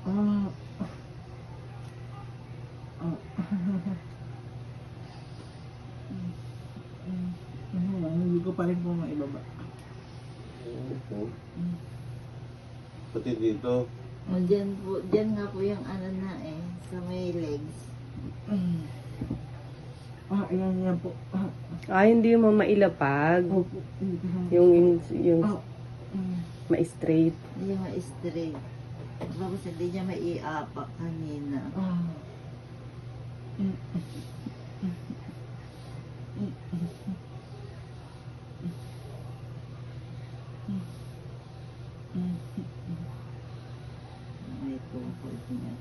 Ah, ah, hindi ko pa rin po maibaba. Oo. Pati dito. O, dyan nga po yung ano na eh, sa may legs. Ayan po. Hindi mo mailapag. Opo. Yung Ah, ma-straight. Hindi niya ma-straight. Tapos hindi niya maiapak kanina. May tuhod niya.